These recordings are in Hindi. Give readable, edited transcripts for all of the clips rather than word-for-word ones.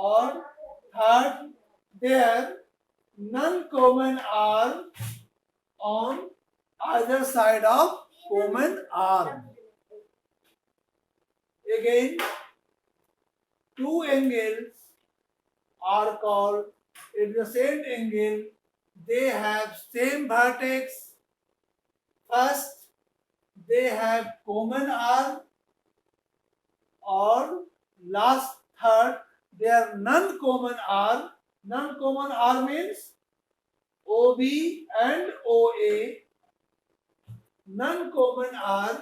और third their non-common are on either side of common arm. Again, two angles are called adjacent angle. They have same vertex. First, they have common arm, or last third, they are non-common arm. Non-common arm means OB and OA. Non-common arm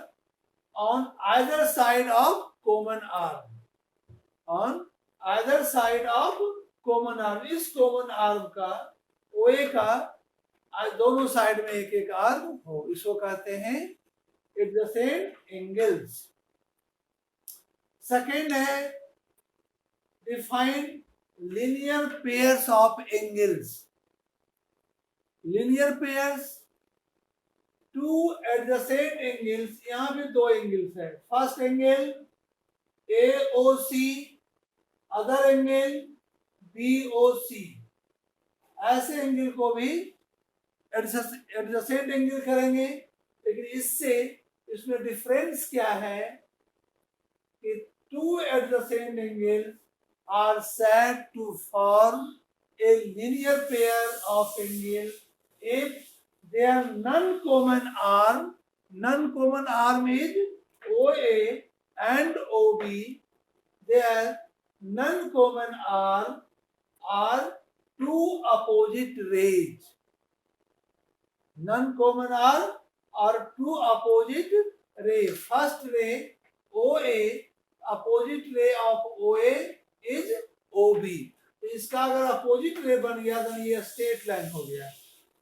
on either side of common arm. On either side of common arm. इस common arm का OA का दोनों साइड में एक एक आर्म हो, इसको कहते हैं adjacent angles. सेकेंड है define linear pairs of angles. Linear pairs, two adjacent angles, यहां भी दो एंगल्स है. First angle AOC, other angle BOC. ऐसे एंगल को भी एडजेसेंट एंगल करेंगे. लेकिन इसमें डिफरेंस क्या है कि two adjacent angle are said to form a linear pair of angle if they are non-common arm. Non-common arm is OA and OB. Their non-common arm are two opposite rays. Non-common arm are two opposite rays. First ray OA, opposite ray of OA is OB. तो इसका अगर अपोजिट रे बन गया तो ये स्ट्रेट लाइन हो गया.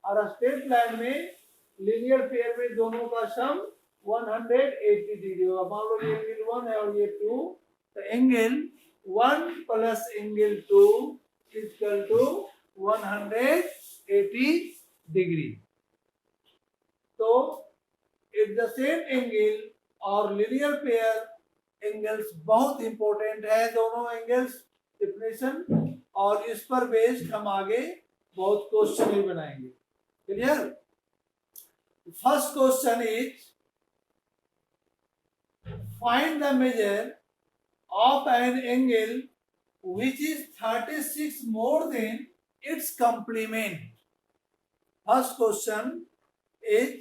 और स्ट्रेट लाइन में लीनियर पेयर में दोनों का सम 180 डिग्री होगा. मान लो ये एंगल 1 है और ये 2, तो angle 1 plus angle 2 equal to 180 degree. तो एडजेसेंट एंगल और लीनियर पेयर एंगल्स बहुत इंपॉर्टेंट है. दोनों एंगल्स डेफिनेशन, और इस पर बेस्ड हम आगे बहुत क्वेश्चन भी बनाएंगे. Clear? First question is find the measure of an angle which is 36 more than its complement. First question is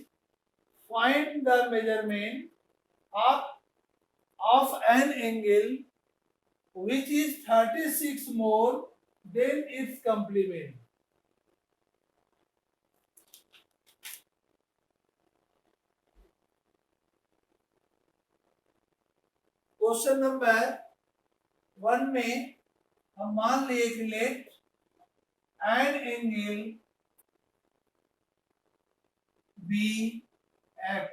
find the measurement of an angle which is 36 more than its complement. Question number 1 में हम मान लिए कि लेट एन एंगल BX.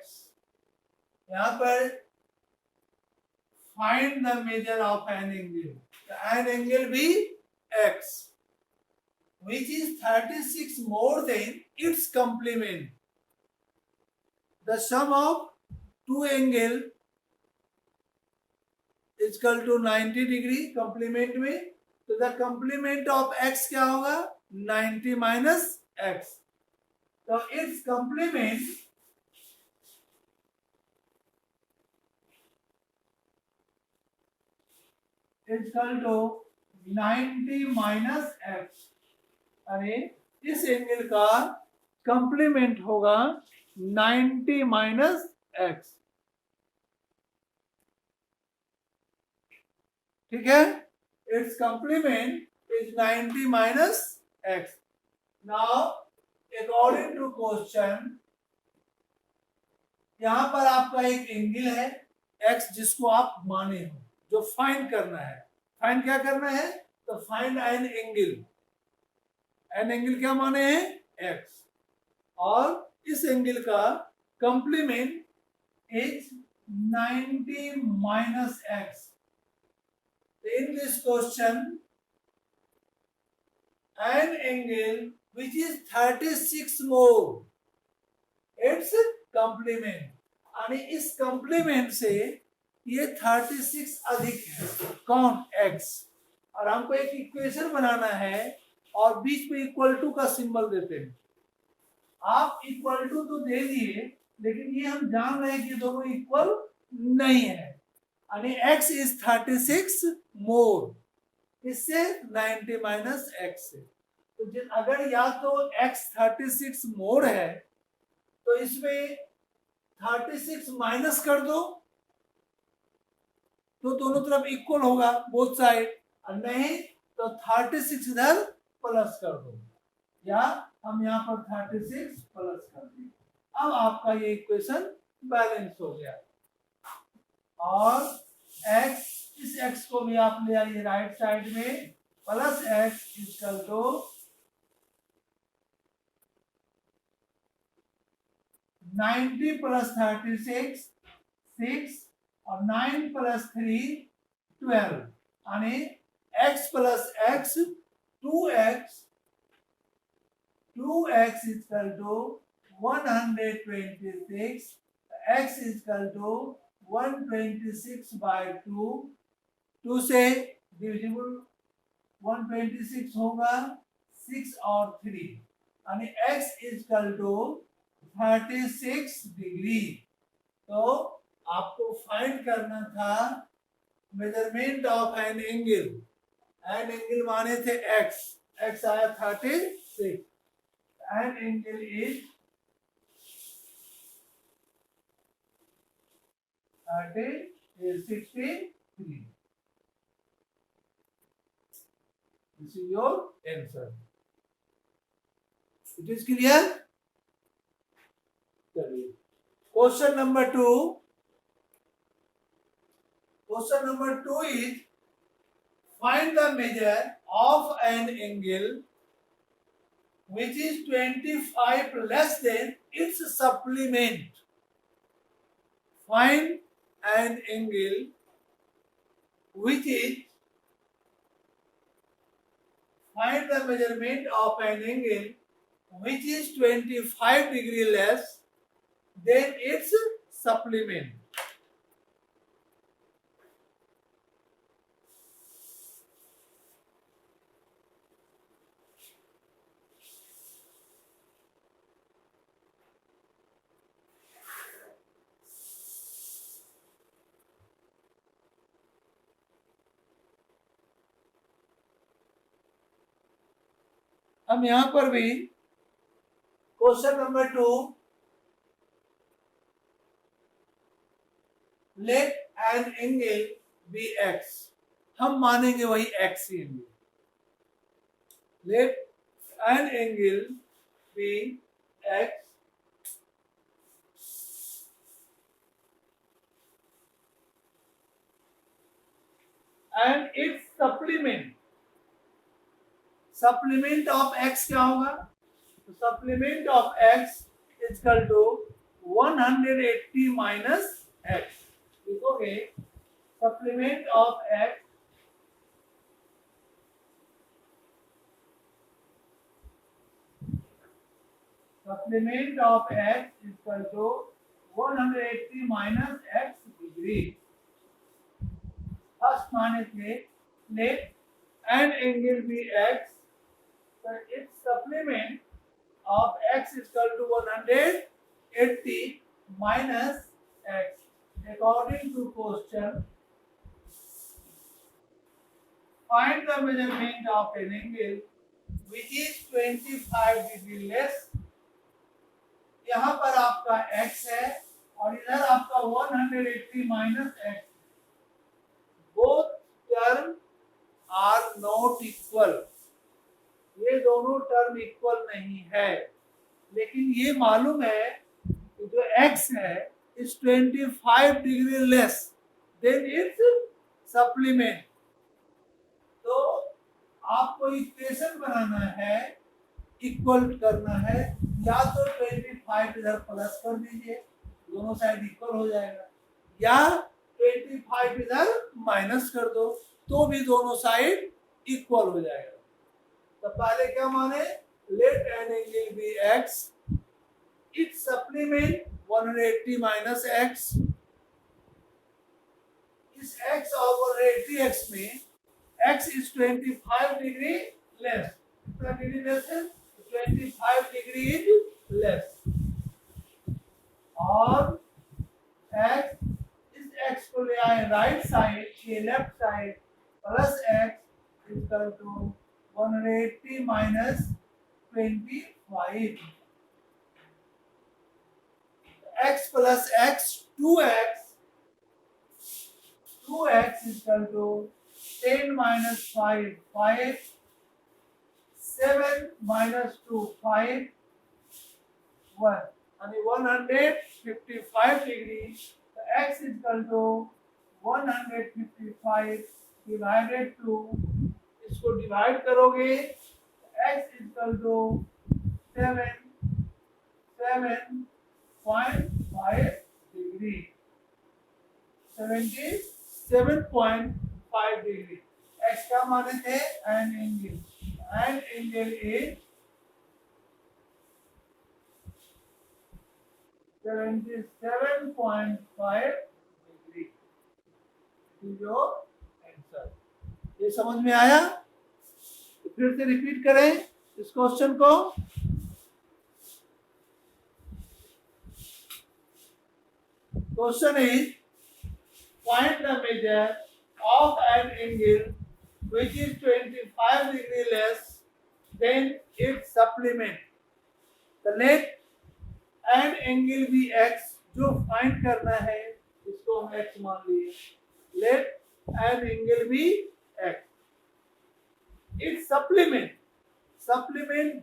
यहाँ पर find the measure of an angle. An angle BX which is 36 more than its complement. The sum of two angles is equal to 90 degree complement में. तो द कंप्लीमेंट ऑफ x क्या होगा? 90 माइनस x. तो its complement is equal to 90 minus x. अरे इस एंगल का कंप्लीमेंट होगा 90 माइनस x. ठीक है? Its complement is 90 minus x. Now according to question, यहां पर आपका एक एंगल है x जिसको आप माने हो, जो फाइंड करना है. फाइंड क्या करना है? तो find an angle. An angle क्या माने हैं? x. और इस एंगल का complement is 90 minus x. In this question, an angle which is 36 more its complement. यानी इस कंप्लीमेंट से ये 36 अधिक है. कौन? x. और हमको एक इक्वेशन बनाना है और बीच में इक्वल टू का सिंबल देते हैं। आप इक्वल टू तो दे दिए, लेकिन ये हम जान रहे हैं कि दोनों इक्वल नहीं है, यानी x इज 36 मोर इससे 90 माइनस x से। तो अगर या तो x 36 मोर है तो इसमें 36 माइनस कर दो तो दोनों तरफ इक्वल होगा, बोथ साइड, और नहीं तो 36 इधर प्लस कर दो, या हम यहाँ पर 36 प्लस कर दें। अब आपका ये इक्वेशन बैलेंस हो गया। और x, इस x को भी आप ले आइए राइट साइड में, plus x equal to 90 plus 36 6 और 9 प्लस 3 12, यानी x plus x 2x equal to 126, x equal to 126 by 2 से डिविजिबल 126 होगा 6 और 3, यानी x इक्वल टू 36 डिग्री। तो आपको फाइंड करना था measurement of an angle. An angle माने थे x आया 36, N angle is 63। This is your answer. It is clear? चलिए question number 2। Question number 2 is find the measure of an angle which is 25 less than its supplement. Find an angle which is, find the measurement of an angle which is 25 degree less than its supplement. हम यहां पर भी question number 2, let an angle be x, हम मानेंगे वही x ही एंगल। Let an angle be x and its supplement. Supplement of x क्या होगा? तो supplement of x equal to 180 minus x। लिखोगे supplement of x equal to 180 minus x degree. First माने थे let an angle be x, so its supplement of x is equal to 180 minus x. According to question, find the measurement of an angle which is 25 degree less. यहाँ पर आपका x है और इधर आपका 180 minus x. Both term are not equal. ये दोनों टर्म इक्वल नहीं है, लेकिन ये मालूम है कि जो x है is 25 degree less than it's supplement. तो आपको इक्वेशन बनाना है, इक्वल करना है, या तो 25 इधर प्लस कर दीजिए, दोनों साइड इक्वल हो जाएगा, या 25 इधर माइनस कर दो तो भी दोनों साइड इक्वल हो जाएगा। तो पहले क्या माने, let an angle be x, its supplement 180 minus x। इस x और 180x में x is 25 degree less. कितना डिग्री लेस है? 25 degree is less. और x इस x को ले आए राइट साइड, ये left side, plus x equal to 180 minus 25. x plus x 2x is equal to 10 minus 5 5, 7 minus 2 5, 1 and 155 degree. So x is equal to 155 divided to, इसको डिवाइड करोगे x is equal to 7.5 degree, 77.5 degree. x का माने थे एंड एंगल is 77.5 degree. जो आंसर, ये समझ में आया? तो फिर से रिपीट करें इस क्वेश्चन को. Question is, find the measure of an angle which is 25 degree less than its supplement. The let an angle be x, जो फाइंड करना है इसको हम x मान लिए. Let an angle be x. Its supplement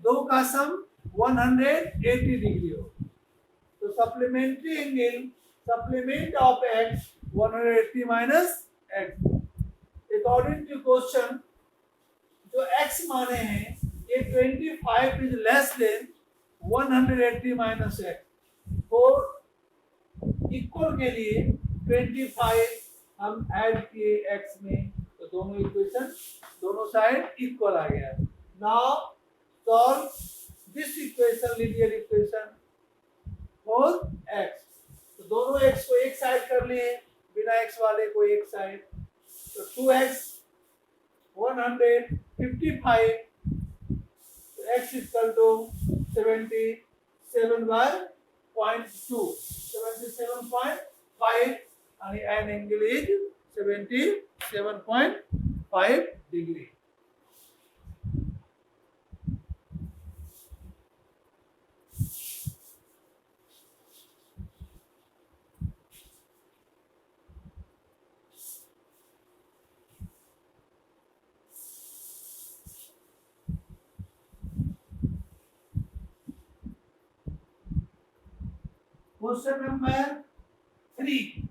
दो का सम 180 डिग्री हो. तो supplementary angle supplement of x 180 minus x. According to question, जो x माने हैं ये 25 is less than 180 minus x. और इक्वल के लिए 25 हम ऐड किए x में, तो दोनों इक्वेशन दोनों साइड इक्वल आ गया. Now solve this equation, linear equation for x. तो दोनों x को एक साइड कर लिए, बिना x वाले को एक साइड. तो 2x 155, तो x equal to 77.2, 77.5 and angle is 77.5 degree. Question number 3.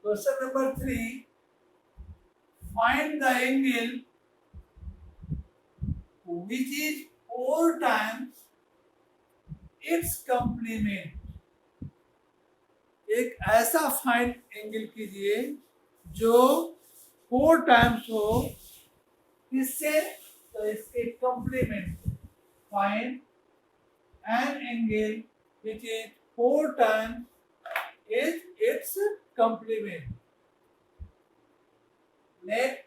Question number 3. Find the angle which is 4 times its complement. एक ऐसा फाइंड एंगल कीजिए जो 4 टाइम्स हो किससे? तो इसके complement. Find an angle which is 4 times is its complement. Let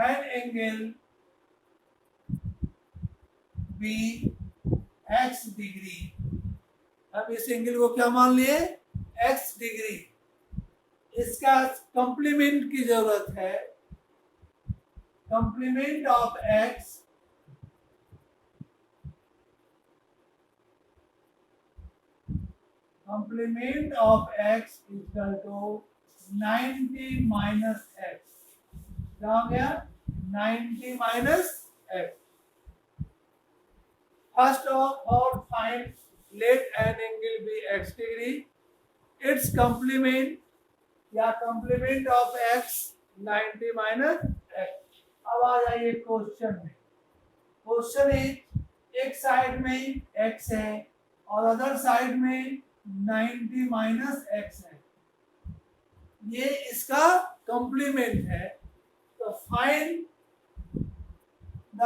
an angle be x degree. अब इस एंगल को क्या मान लिए? x degree. इसका complement की जरूरत है. complement of x is equal to 90 minus x. क्या हो गया? 90 minus x. First of all, find let an angle be x degree. Its complement या complement of x 90 minus x. अब आ जाइए क्वेश्चन में. क्वेश्चन इज एक साइड में x है और अदर साइड में 90 माइनस x है. ये इसका कंप्लीमेंट है. तो find the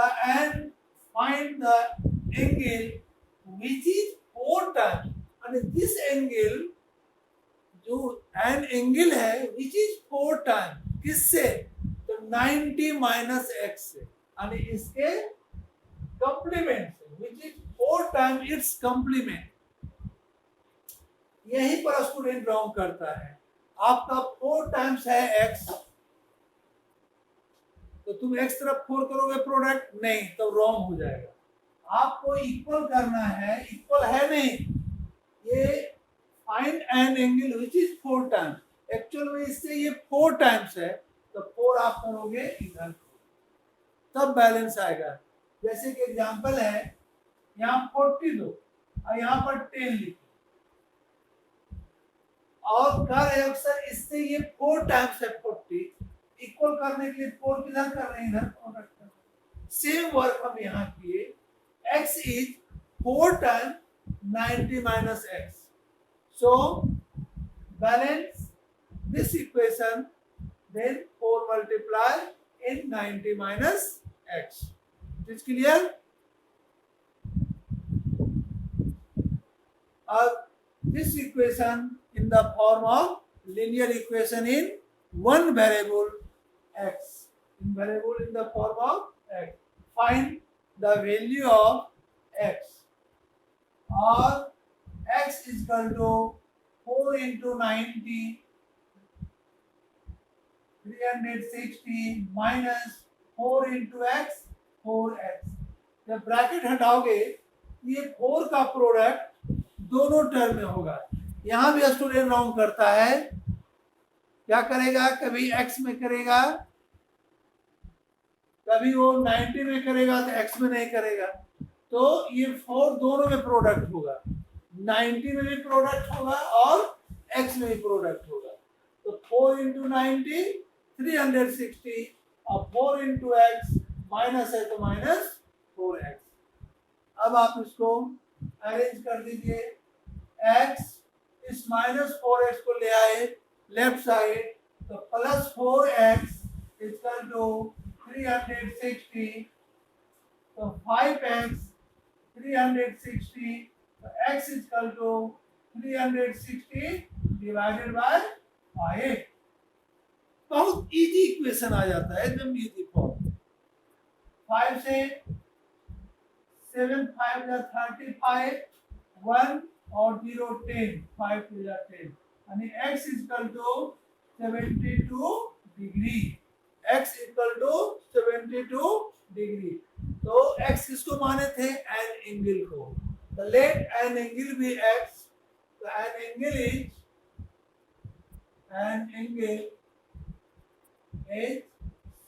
angle which is 4 times. and this angle जो एन एंगल है विच इज 4 टाइम किससे, तो 90 माइनस एक्स से, यानी इसके कंप्लीमेंट से, which is 4 time it's complement. यही पर स्टूडेंट रॉन्ग करता है। आपका 4 टाइम्स है एक्स, तो तुम एक्स तरफ 4 करोगे प्रोडक्ट, नहीं तो रॉन्ग हो जाएगा। आपको इक्वल करना है, इक्वल है नहीं, ये find an angle which is 4 times, actual में इससे ये 4 टाइम्स है, तो 4 आप करोगे इधर, तब बैलेंस आएगा। जैसे कि एग्जांपल है, यहाँ 40 दो और यहाँ पर 10 लिखो, और कर है अक्सर इससे ये 4 टाइम्स है 40, इक्वल करने के लिए 4 किधर कर रहे हैं, इधर प्रोडक्ट कर रहे हैं। सेम वर्क हम यहाँ किए, x is 4 times 90 minus x. So balance this equation, then 4 multiply in 90 minus x. It is clear? This equation in the form of linear equation in one variable x. In variable in the form of x. Find the value of x, or x is equal to 4 into 90, 360 minus 4 into x, 4x. जब ब्रैकेट हटाओगे ये 4 का प्रोडक्ट दोनों टर्म में होगा। यहाँ भी स्टूडेंट रॉन्ग करता है, क्या करेगा, कभी x में करेगा, कभी वो 90 में करेगा तो x में नहीं करेगा, तो ये 4 दोनों में प्रोडक्ट होगा, 90 में भी प्रोडक्ट होगा और x में भी प्रोडक्ट होगा। तो 4 into 90 360 और 4 into x माइनस है तो माइनस 4x। अब आप इसको अरेंज कर दीजिए, x इस माइनस 4x को ले आए लेफ्ट साइड, तो प्लस 4x इक्वल टू 360, तो 5x 360, तो x is equal to 360 divided by 5। बहुत इजी इक्वेशन आ जाता है, एकदम इजी फॉर्म। 5 से 7 5 जा 35, 1 और 0 10, 5 to 10, यानी x is equal to 72 degree, x equal to 72 degree. तो x किसको माने थे, एन एंगल को, तो let an angle be x, तो an angle is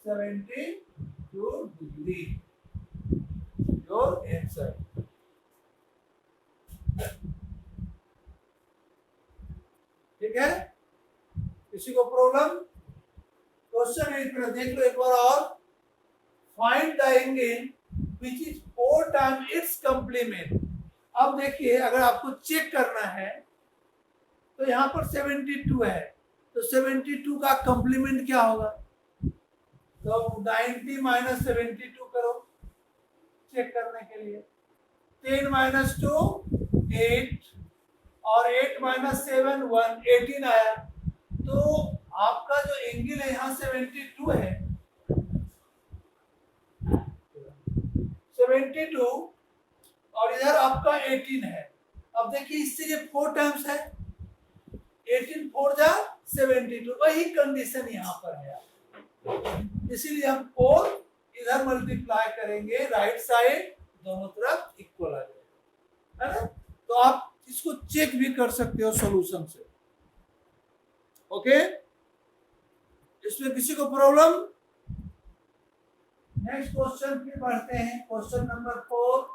72 degree, your answer. ठीक है, किसी को प्रॉब्लम, क्वेश्चन है देख लो एक बार और, find the angle which is 4 time it's complement. अब देखिए, अगर आपको चेक करना है तो यहाँ पर 72 है, तो 72 का कंप्लीमेंट क्या होगा, तो 90 माइनस 72 करो चेक करने के लिए, 10 माइनस 2 8 और 8 माइनस 7 1, 18 आया। तो आपका जो एंगल है यहाँ 72 है, 72 और इधर आपका 18 है। अब देखिए इससे ये 4 टाइम्स है, 18 4 जा 72, वही कंडीशन यहाँ पर है, इसीलिए हम 4 इधर मल्टीप्लाई करेंगे, राइट साइड दोनों तरफ इक्वल आ जाएगा, है ना। तो आप इसको चेक भी कर सकते हो सॉल्यूशन से। ओके, इसमें किसी को प्रॉब्लम? नेक्स्ट क्वेश्चन फिर बढ़ते हैं, question number 4।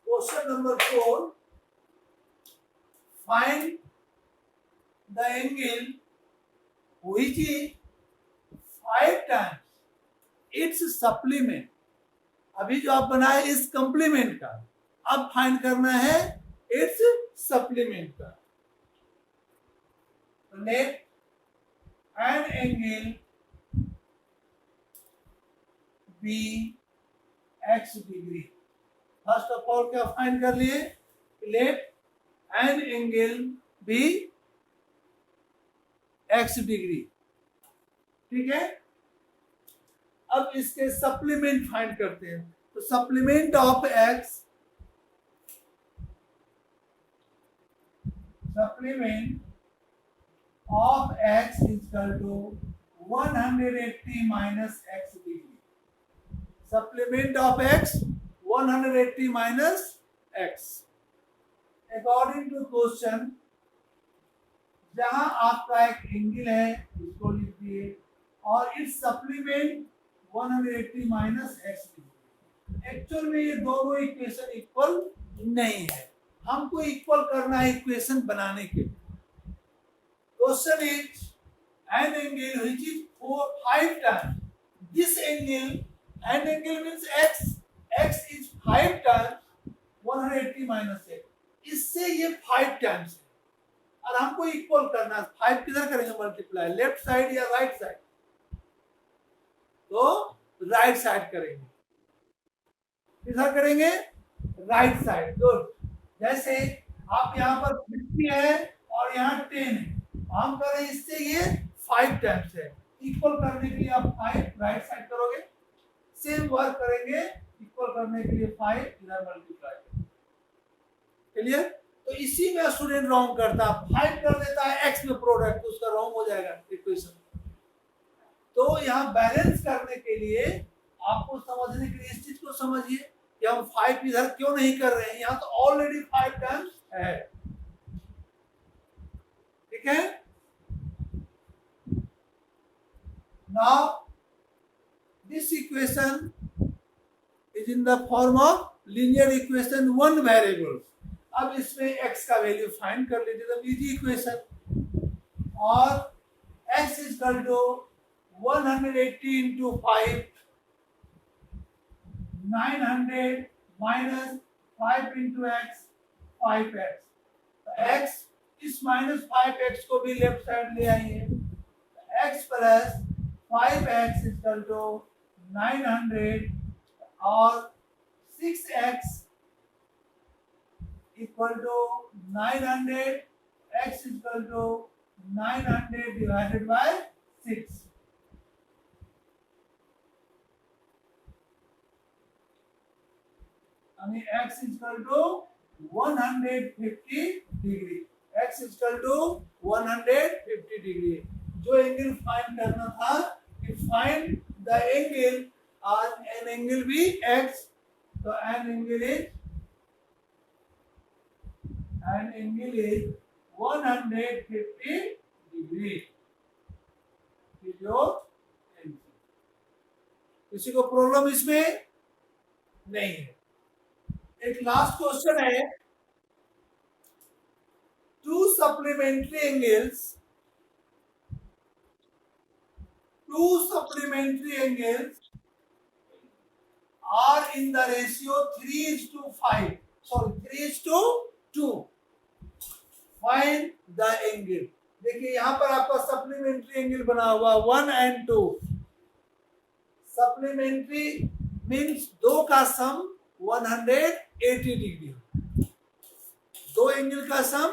Question number 4. Find the angle which is 5 times its supplement. अभी जो आप बनाए इस कंप्लीमेंट का, अब फाइंड करना है इट्स सप्लीमेंट का। Let an angle be x degree. First of all क्या फाइंड कर लिए, let an angle be x degree, ठीक है। अब इसके सप्लीमेंट फाइंड करते हैं। तो supplement of x, supplement of x is equal to 180 minus x degree. Supplement of x 180 minus x. According to question, जहां आपका एक एंगल है इसको लिखिए और its supplement 180 minus x degree. Actual में ये दोनों इक्वेशन इक्वल नहीं है, हमको इक्वल करना है इक्वेशन बनाने के लिए। Question is an angle which is 5 times this angle, an angle means x is 5 times 180 minus x, इससे ये 5 टाइम्स है और हमको इक्वल करना है। 5 किधर करेंगे मल्टीप्लाई, लेफ्ट साइड या राइट साइड, तो राइट साइड करेंगे। किधर करेंगे, राइट साइड। गुड। जैसे आप यहाँ पर 50 है और यहाँ 10 है, हम करें इससे ये 5 टाइम्स है। इक्वल करने के लिए आप 5 राइट साइड करोगे, सेम वर्क करेंगे इक्वल करने के लिए 5 इधर मल्टीप्लाई। क्लियर। तो इसी में स्टूडेंट रॉन्ग करता है, 5 कर देता है x में प्रोडक्ट, तो उसका रॉन्ग हो जाएगा इक्वेशन। तो यहाँ बैलेंस करने के लिए आपको समझने के लिए इस चीज को समझिए कि हम 5 इधर क्यों नहीं कर रहे हैं, यहाँ तो ऑलरेडी 5 टाइम्स है, ठीक है। Now this equation is in the form of linear equation 1 variable. अब इसमें x का वैल्यू फाइंड कर लीजिए, तो इजी इक्वेशन। और x is equal to 180 into 5, 900 minus 5 into x, 5x। तो x, इस माइनस 5x को भी लेफ्ट साइड ले आइए। x plus 5x equal to 900 और 6x equal to 900, x equal to 900 divided by 6। x equal to 150 degree, x equal to 150 degree. जो एंगल फाइंड करना था कि फाइंड द एंगल और एन एंगल भी x, तो एन एंगल इज 150 डिग्री। जो किसी को प्रॉब्लम इसमें नहीं है। एक लास्ट क्वेश्चन है, two supplementary angles are in the ratio 3:5, sorry 3:2। Find the angle। देखिए यहाँ पर आपका सप्लीमेंट्री एंगल बना हुआ 1 and 2। सप्लीमेंट्री मीन्स दो का सम 180 डिग्री हो, दो एंगल का सम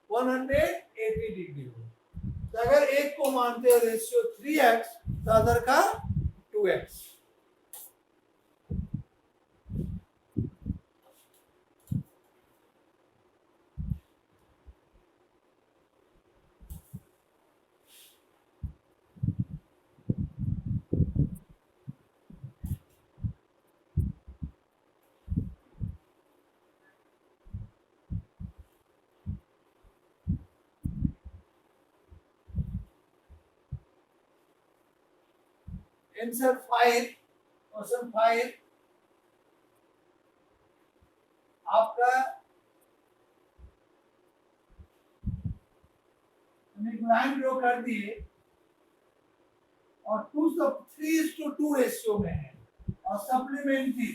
180 डिग्री हो। तो अगर एक को मानते हैं रेशियो 3x, तो अदर का 2x। आंसर 5, क्वेश्चन 5 आपका एक लाइन ड्रॉ कर दिए और 3:2 रेशियो में है और सप्लीमेंट्री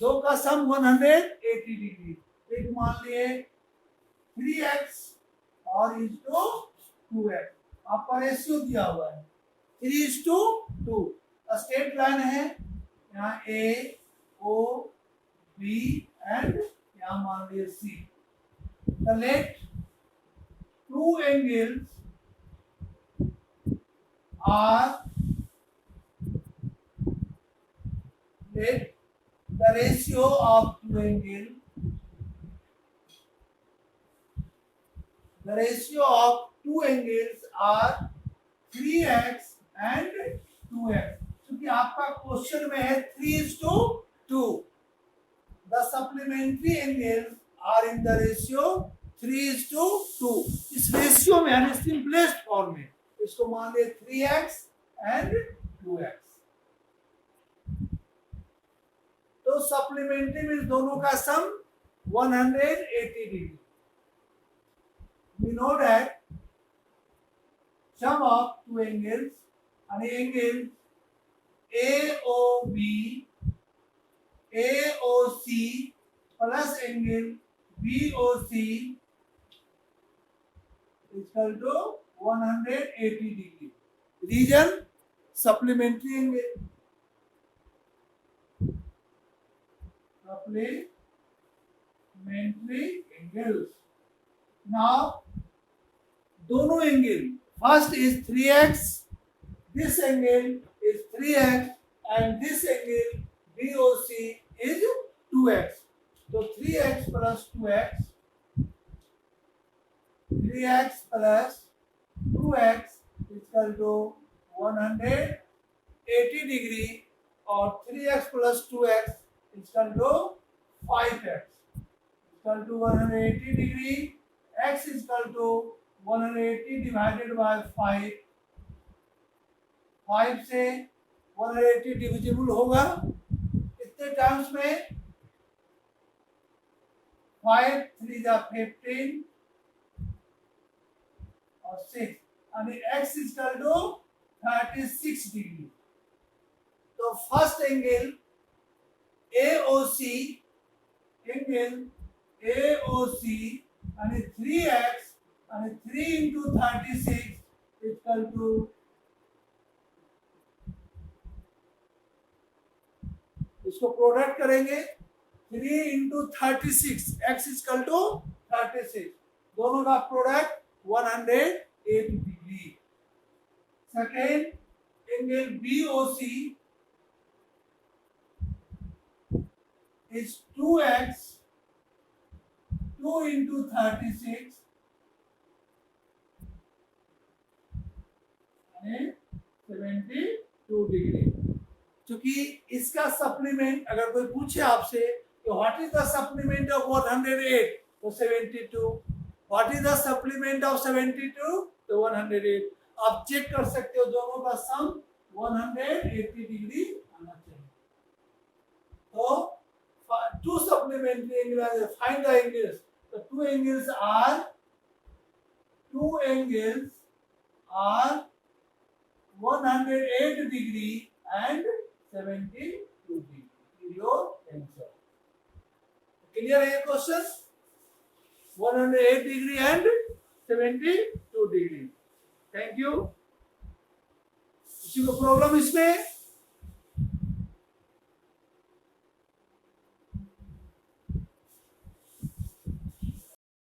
दो का सम 180 डिग्री। एक मान लिए 3x और इज टू 2x, आपका रेशियो दिया हुआ है 3:2। स्ट्रेट लाइन है, यहाँ ए ओ बी एंड यहाँ मान लिए सी। Let two angles are, let the ratio of two angles, the ratio of two angles are 3x and 2x। क्योंकि आपका क्वेश्चन में है 3:2, the supplementary angles are in the ratio 3:2। इस रेशियो में यानी सिंपलेस्ट फॉर्म में इसको मान ले 3x and 2x। तो सप्लीमेंट्री में दोनों का सम 180 degree. We know that sum of two angles, an angle AOB, AOC plus angle BOC is equal to 180 degree. Reason, supplementary angle. Supplementary angles. Now, दोनों angle, first is 3x, this angle is 3x and this angle BOC is 2x। तो 3x plus 2x, 3x plus 2x is equal to 180 degree और 3x plus 2x is equal to 5x, is equal to 180 degree। x is equal to 180 divided by 5, 5 से 180 डिविजिबल होगा कितने टर्म्स में, 5 3 जा 15 और 6 यानी x is equal to 36 degree. तो first angle AOC, angle AOC यानी 3x यानी 3 into 36 equal to इसको प्रोडक्ट करेंगे 3 into 36, x is equal to 36, दोनों का product 108 degree. Second angle BOC is 2x, 2 into 36 72 degree. क्योंकि इसका सप्लीमेंट अगर कोई पूछे आपसे कि what is the supplement of 108 तो 72, what is the supplement of 72 तो 108। आप चेक कर सकते हो दोनों का सम 180 डिग्री आना चाहिए। तो two supplementary angles, find the angles। The two angles are 108 degree and 72 degree। Your answer। Clear है ये question? 108 degree and 72 degree। Thank you। किसी को प्रॉब्लम इसमें?